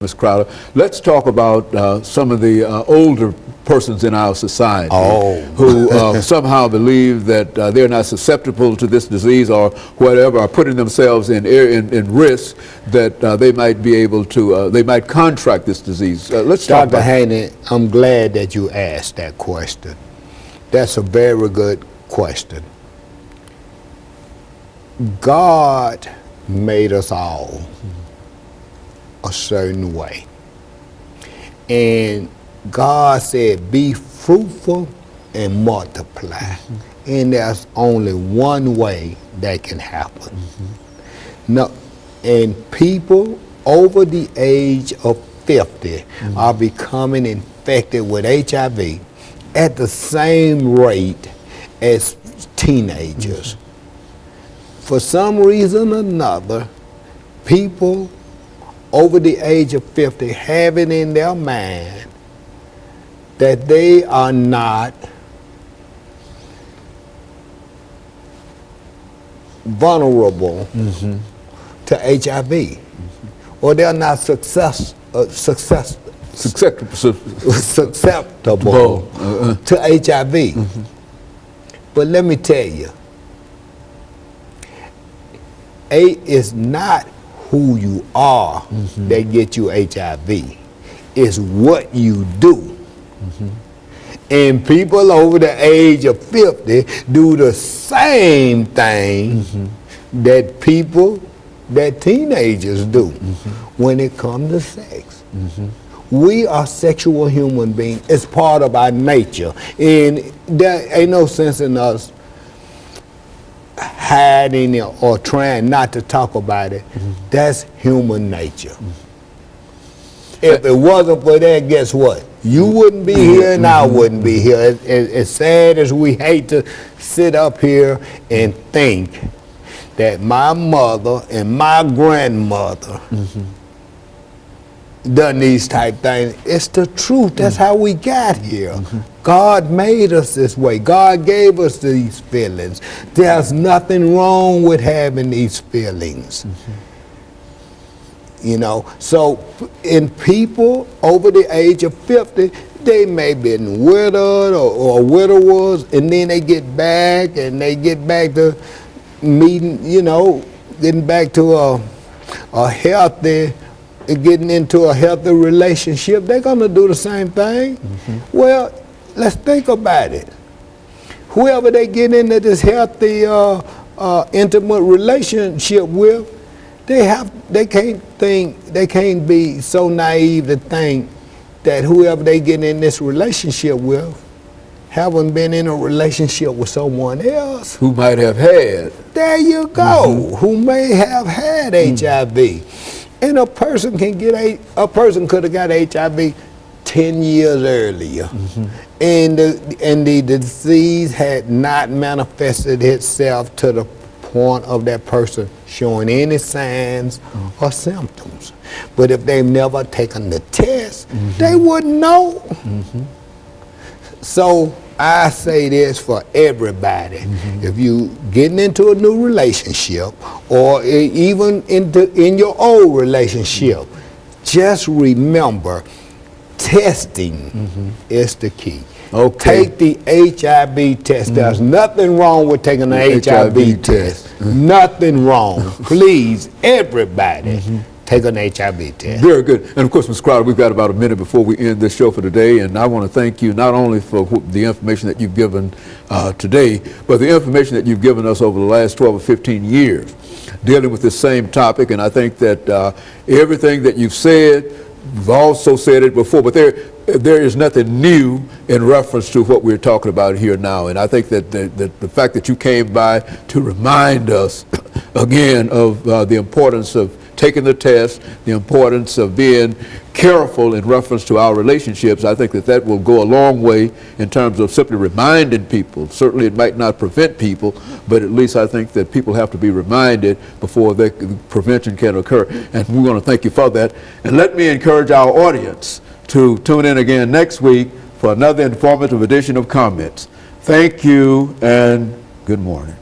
Ms. Crowder. Let's talk about some of the older persons in our society who somehow believe that they're not susceptible to this disease or whatever, are putting themselves in risk that they might be able to, they might contract this disease. Let's talk about Dr. Haney, I'm glad that you asked that question. That's a very good question. God made us all a certain way. And God said, be fruitful and multiply. And there's only one way that can happen. No, and people over the age of 50 are becoming infected with HIV at the same rate as teenagers. For some reason or another, people over the age of 50 have it in their mind that they are not vulnerable to HIV, or they're not susceptible to HIV. But let me tell you, it's not who you are that get you HIV. It's what you do. And people over the age of 50 do the same thing that teenagers do when it comes to sex. We are sexual human beings. It's part of our nature. And there ain't no sense in us hiding it or trying not to talk about it. That's human nature. If it wasn't for that, guess what? You wouldn't be here and I wouldn't be here. As sad as we hate to sit up here and think that my mother and my grandmother done these type things, it's the truth. That's how we got here. God made us this way. God gave us these feelings. There's nothing wrong with having these feelings. You know, so in people over the age of 50, they may have been widowed or widowers, and then they get back and they get back to meeting, you know, getting back to a healthy, getting into a healthy relationship. They're gonna do the same thing. Well, let's think about it. Whoever they get into this healthy, intimate relationship with, they can't be so naive to think that whoever they get in this relationship with haven't been in a relationship with someone else who might have had. There you go. Who may have had HIV. And a person could have got HIV 10 years earlier. And the disease had not manifested itself to the point of that person showing any signs or symptoms. But if they've never taken the test, they wouldn't know. So I say this for everybody. If you getting into a new relationship or even in your old relationship, just remember, testing is the key. Take the HIV test. There's nothing wrong with taking an HIV test. Nothing wrong. Please, everybody, take an HIV test. Very good. And of course, Ms. Crowder, we've got about a minute before we end this show for today, and I want to thank you not only for the information that you've given today, but the information that you've given us over the last 12 or 15 years dealing with this same topic. And I think that everything that you've said, we've also said it before, but there is nothing new in reference to what we're talking about here now. And I think that the fact that you came by to remind us again of the importance of taking the test, the importance of being careful in reference to our relationships, I think that will go a long way in terms of simply reminding people. Certainly it might not prevent people, but at least I think that people have to be reminded before prevention can occur. And we want to thank you for that. And let me encourage our audience to tune in again next week for another informative edition of Comments. Thank you and good morning.